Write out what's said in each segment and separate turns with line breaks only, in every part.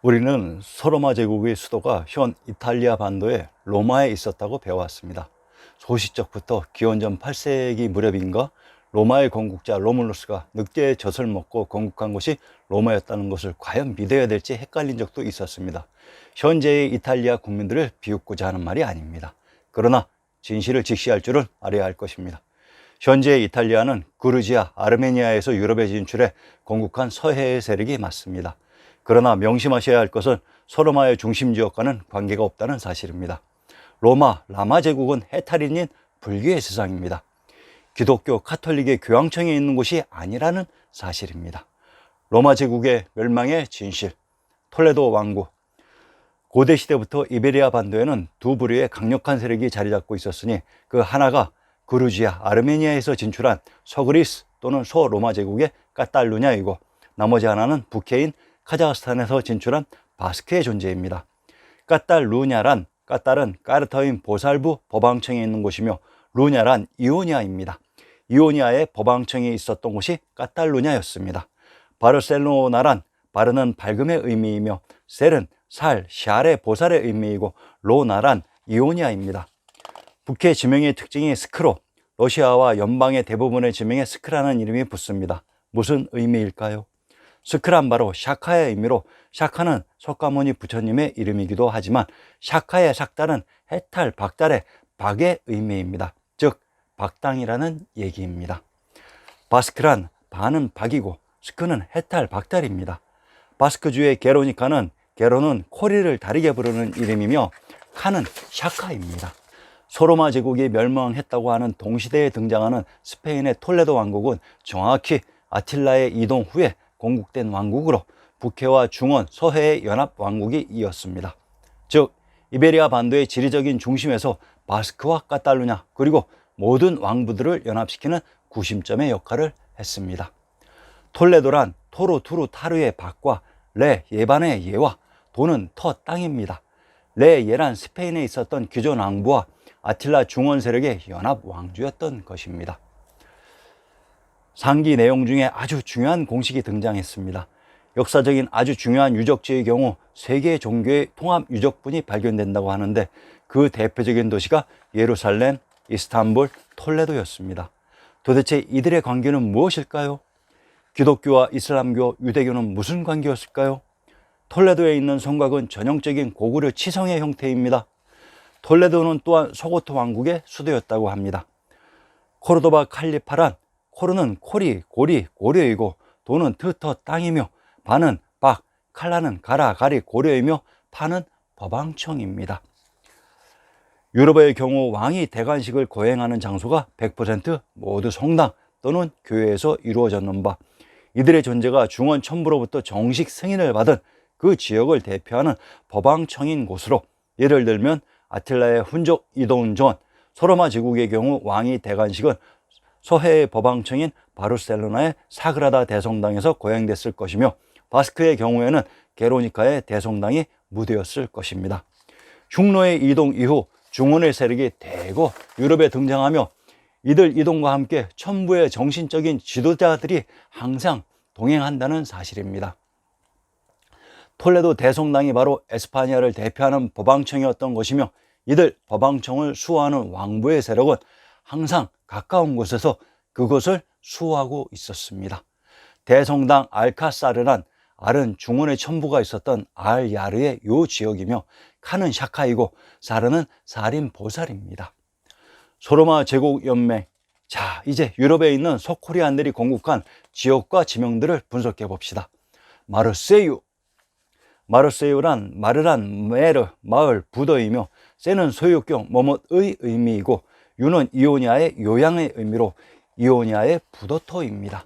우리는 소로마 제국의 수도가 현 이탈리아 반도의 로마에 있었다고 배워왔습니다. 소시적부터 기원전 8세기 무렵인가 로마의 건국자 로물루스가 늑대의 젖을 먹고 건국한 곳이 로마였다는 것을 과연 믿어야 될지 헷갈린 적도 있었습니다. 현재의 이탈리아 국민들을 비웃고자 하는 말이 아닙니다. 그러나 진실을 직시할 줄은 알아야 할 것입니다. 현재의 이탈리아는 그루지아, 아르메니아에서 유럽에 진출해 건국한 서해의 세력이 맞습니다. 그러나 명심하셔야 할 것은 소로마의 중심 지역과는 관계가 없다는 사실입니다. 라마 제국은 해탈인인 불교의 세상입니다. 기독교 카톨릭의 교황청에 있는 곳이 아니라는 사실입니다. 로마 제국의 멸망의 진실, 톨레도 왕국. 고대 시대부터 이베리아 반도에는 두 부류의 강력한 세력이 자리 잡고 있었으니 그 하나가 그루지아, 아르메니아에서 진출한 서그리스 또는 소로마 제국의 까탈루냐이고, 나머지 하나는 북해인 카자흐스탄에서 진출한 바스크의 존재입니다. 까탈은 까르타인 보살부 법왕청에 있는 곳이며 루냐란 이오니아입니다. 이오니아의 법왕청이 있었던 곳이 까탈루냐였습니다. 바르셀로나란 바르는 밝음의 의미이며 셀은 샤레 보살의 의미이고 로나란 이오니아입니다. 북해 지명의 특징이 스크로, 러시아와 연방의 대부분의 지명에 스크라는 이름이 붙습니다. 무슨 의미일까요? 스크란 바로 샤카의 의미로, 샤카는 석가모니 부처님의 이름이기도 하지만 샤카의 삭달은 해탈, 박달의 박의 의미입니다. 즉 박당이라는 얘기입니다. 바스크란 바는 박이고 스크는 해탈, 박달입니다. 바스크주의 게로는 코리를 다르게 부르는 이름이며 카는 샤카입니다. 소로마 제국이 멸망했다고 하는 동시대에 등장하는 스페인의 톨레도 왕국은 정확히 아틸라의 이동 후에 건국된 왕국으로 북해와 중원, 서해의 연합 왕국이 이었습니다. 즉 이베리아 반도의 지리적인 중심에서 바스크와 까탈루냐 그리고 모든 왕부들을 연합시키는 구심점의 역할을 했습니다. 톨레도란 토르 투르 타르의 박과 레 예반의 예와 도는 터 땅입니다. 레 예란 스페인에 있었던 기존 왕부와 아틸라 중원 세력의 연합 왕주였던 것입니다. 상기 내용 중에 아주 중요한 공식이 등장했습니다. 역사적인 아주 중요한 유적지의 경우 세 개의 종교의 통합 유적분이 발견된다고 하는데 그 대표적인 도시가 예루살렘, 이스탄불, 톨레도였습니다. 도대체 이들의 관계는 무엇일까요? 기독교와 이슬람교, 유대교는 무슨 관계였을까요? 톨레도에 있는 성곽은 전형적인 고구려 치성의 형태입니다. 톨레도는 또한 소고토 왕국의 수도였다고 합니다. 코르도바 칼리파란 코르는 코리, 고리, 고려이고 도는 트터 땅이며 바는 박, 칼라는 가라, 가리, 고려이며 파는 법왕청입니다. 유럽의 경우 왕이 대관식을 거행하는 장소가 100% 모두 성당 또는 교회에서 이루어졌는 바, 이들의 존재가 중원 첨부로부터 정식 승인을 받은 그 지역을 대표하는 법왕청인 곳으로, 예를 들면 아틸라의 훈족 이동 전 소로마 제국의 경우 왕이 대관식은 서해의 법왕청인 바르셀로나의 사그라다 대성당에서 거행됐을 것이며 바스크의 경우에는 게로니카의 대성당이 무대였을 것입니다. 흉노의 이동 이후 중원의 세력이 대거 유럽에 등장하며 이들 이동과 함께 첨부의 정신적인 지도자들이 항상 동행한다는 사실입니다. 톨레도 대성당이 바로 에스파니아를 대표하는 법왕청이었던 것이며 이들 법왕청을 수호하는 왕부의 세력은 항상 가까운 곳에서 그것을 수호하고 있었습니다. 대성당 알카사르란 알은 중원의 첨부가 있었던 알야르의 요 지역이며 카는 샤카이고 사르는 사림 보살입니다. 소로마 제국 연맹. 자, 이제 유럽에 있는 서코리안들이 건국한 지역과 지명들을 분석해 봅시다. 마르세유란 마르란 메르 마을 부더이며 세는 소유격 뭐뭇의 의미이고 유는 이오니아의 요양의 의미로 이오니아의 부도토입니다.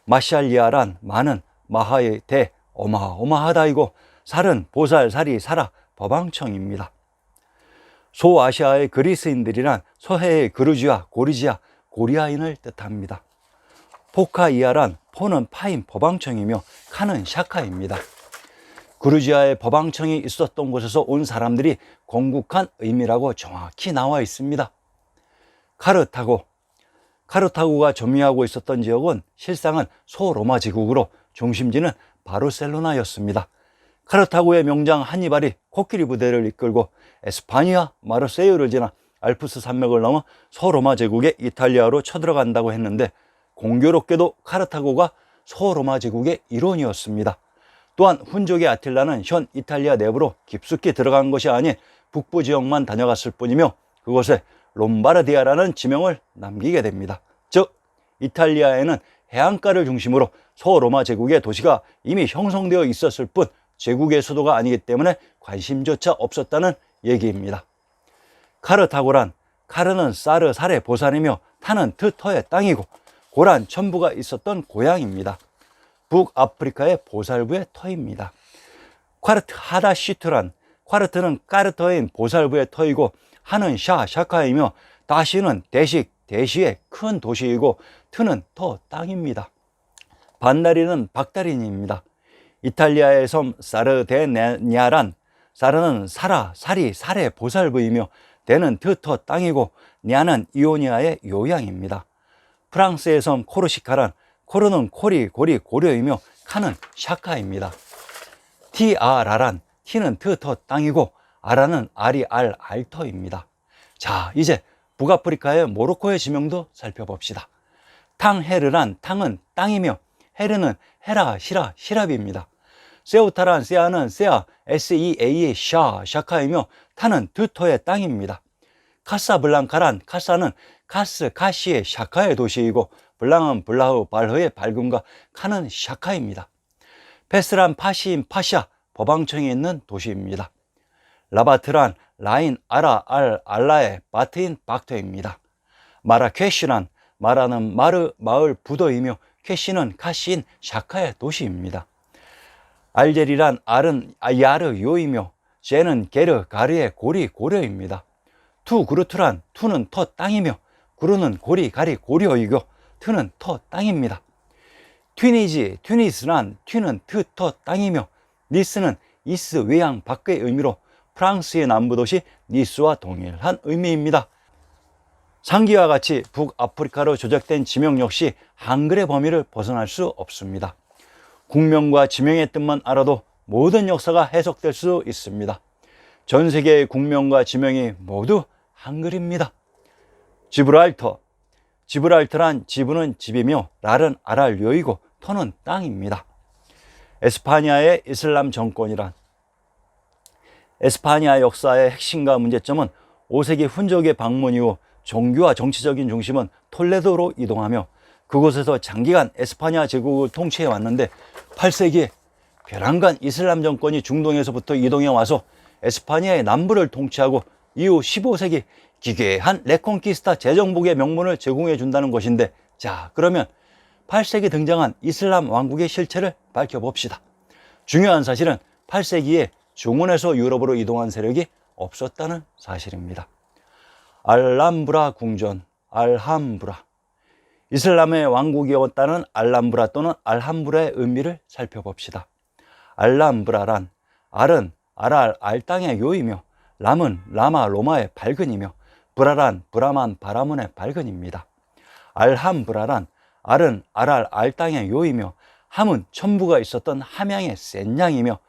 마샬리아란 마는 마하의 대 어마어마하다이고 살은 보살, 살이, 사라, 법왕청입니다. 소아시아의 그리스인들이란 서해의 그루지아, 고리지아, 고리아인을 뜻합니다. 포카이아란 포는 파인 법왕청이며 카는 샤카입니다. 그루지아의 법왕청이 있었던 곳에서 온 사람들이 건국한 의미라고 정확히 나와 있습니다. 카르타고가 점유하고 있었던 지역은 실상은 소로마 제국으로 중심지는 바르셀로나였습니다. 카르타고의 명장 한니발이 코끼리 부대를 이끌고 에스파니아 마르세유를 지나 알프스 산맥을 넘어 소로마 제국의 이탈리아로 쳐들어간다고 했는데, 공교롭게도 카르타고가 소로마 제국의 일원이었습니다. 또한 훈족의 아틸라는 현 이탈리아 내부로 깊숙이 들어간 것이 아닌 북부 지역만 다녀갔을 뿐이며, 그곳에 롬바르디아라는 지명을 남기게 됩니다. 즉, 이탈리아에는 해안가를 중심으로 소로마 제국의 도시가 이미 형성되어 있었을 뿐 제국의 수도가 아니기 때문에 관심조차 없었다는 얘기입니다. 카르타고란, 카르는 사르 살의 보산이며 타는 트터의 땅이고 고란 천부가 있었던 고향입니다. 북아프리카의 보살부의 터입니다. 콰르트 하다시트란, 콰르트는 까르터인 보살부의 터이고 하는 샤카이며 다시는 대시의 큰 도시이고 트는 터 땅입니다. 반다리는 박다리니입니다. 이탈리아의 섬 사르데냐란, 사르는 살이 살의 보살부이며 데는 트터 땅이고 냐는 이오니아의 요양입니다. 프랑스의 섬 코르시카란, 코르는 코리 고려이며 카는 샤카입니다. 티아라란, 티는 트터 땅이고 아라는 알터입니다. 자, 이제 북아프리카의 모로코의 지명도 살펴봅시다. 탕헤르란, 탕은 땅이며 헤르는 헤라, 시랍입니다. 세우타란, 세아는 세아, SEA의 샤카이며 타는 드토의 땅입니다. 카사블랑카란, 카사는 카시의 샤카의 도시이고 블랑은 블라흐, 발흐의 밝음과 카는 샤카입니다. 페스란, 파시인 파샤, 법왕청이 있는 도시입니다. 라바트란, 라인, 알라의 바트인 박터입니다. 마라케슈란, 마라는 마을 부도이며 캐시는 카시인 샤카의 도시입니다. 알제리란, 알은 야르 요이며 제는 게르 가르의 고려입니다. 투구르투란, 투는 터 땅이며 구르는 가리 고려이고 트는 터 땅입니다. 튜니스란, 튜는 트터 땅이며 니스는 이스 외양 밖의 의미로 프랑스의 남부 도시 니스와 동일한 의미입니다. 상기와 같이 북아프리카로 조작된 지명 역시 한글의 범위를 벗어날 수 없습니다. 국명과 지명의 뜻만 알아도 모든 역사가 해석될 수 있습니다. 전 세계의 국명과 지명이 모두 한글입니다. 지브랄터란, 지브는 집이며 랄은 요이고 터는 땅입니다. 에스파니아의 이슬람 정권이란, 에스파니아 역사의 핵심과 문제점은 5세기 훈족의 방문 이후 종교와 정치적인 중심은 톨레도로 이동하며 그곳에서 장기간 에스파니아 제국을 통치해 왔는데, 8세기에 베란간 이슬람 정권이 중동에서부터 이동해 와서 에스파니아의 남부를 통치하고 이후 15세기 기괴한 레콘키스타 재정복의 명분을 제공해 준다는 것인데, 자, 그러면 8세기 등장한 이슬람 왕국의 실체를 밝혀봅시다. 중요한 사실은 8세기에 중원에서 유럽으로 이동한 세력이 없었다는 사실입니다. 알람브라 궁전, 알함브라. 이슬람의 왕국이었다는 알람브라 또는 알함브라의 의미를 살펴봅시다. 알람브라란, 알은 알 땅의 요이며 람은 라마 로마의 발근이며 브라란 브라만 바라문의 발근입니다. 알함브라란, 알은 알 땅의 요이며 함은 천부가 있었던 함양의 센 양이며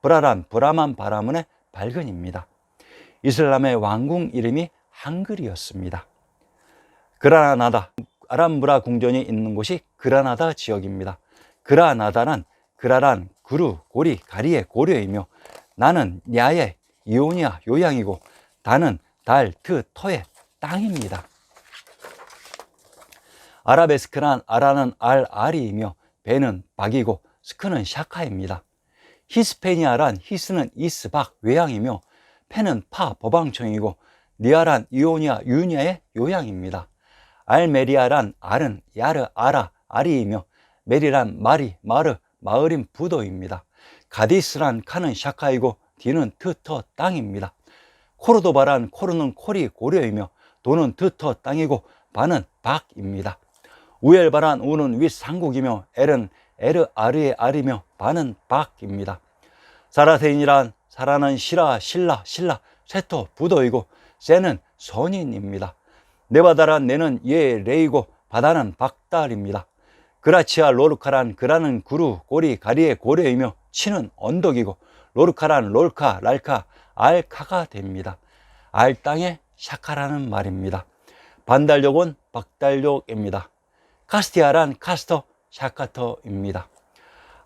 브라란 브라만 바라문의 발근입니다. 이슬람의 왕궁 이름이 한글이었습니다. 그라나다, 알함브라 궁전이 있는 곳이 그라나다 지역입니다. 그라나다란, 그라란 구루, 고리, 가리의 고려이며 나는 야의 이오니아 요양이고 다는 달, 터의 땅입니다. 아라베스크란, 아라는 알이이며 베는 박이고 스크는 샤카입니다. 히스페니아란, 히스는 이스박 외양이며 페는 파 법왕청이고 니아란 이오니아 유니아의 요양입니다. 알메리아란, 알은 야르 아리이며 메리란 마르 마을인 부도입니다. 가디스란, 카는 샤카이고 디는 트터 땅입니다. 코르도바란, 코르는 코리 고려이며 도는 트터 땅이고 바는 박입니다. 우엘바란, 우는 윗상국이며 엘은 아르의 알이며 바는 박입니다. 사라세인이란, 사라는 신라 쇠터 부도이고 세는 선인입니다. 네바다란, 네는 레이고 바다는 박달입니다. 그라치아 로르카란, 그라는 구루, 고리, 가리의 고려이며 치는 언덕이고 로르카란 롤카, 랄카, 알카가 됩니다. 알땅의 샤카라는 말입니다. 반달력은 박달력입니다. 카스티아란 카스터, 샤카터입니다.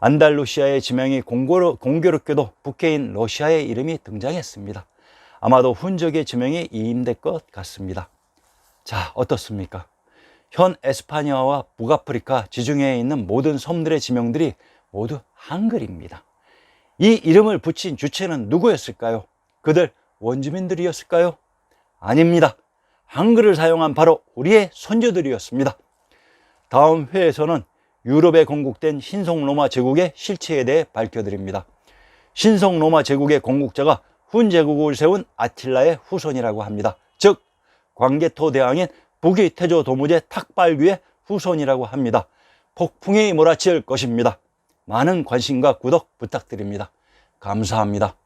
안달루시아의 지명이 공교롭게도 북해인 러시아의 이름이 등장했습니다. 아마도 훈적의 지명이 이임될 것 같습니다. 자, 어떻습니까? 현 에스파니아와 북아프리카 지중해에 있는 모든 섬들의 지명들이 모두 한글입니다. 이 이름을 붙인 주체는 누구였을까요? 그들 원주민들이었을까요? 아닙니다. 한글을 사용한 바로 우리의 선조들이었습니다. 다음 회에서는 유럽에 건국된 신성로마 제국의 실체에 대해 밝혀드립니다. 신성로마 제국의 건국자가 훈 제국을 세운 아틸라의 후손이라고 합니다. 즉 광개토 대왕인 북위 태조 도무제 탁발귀의 후손이라고 합니다. 폭풍이 몰아칠 것입니다. 많은 관심과 구독 부탁드립니다. 감사합니다.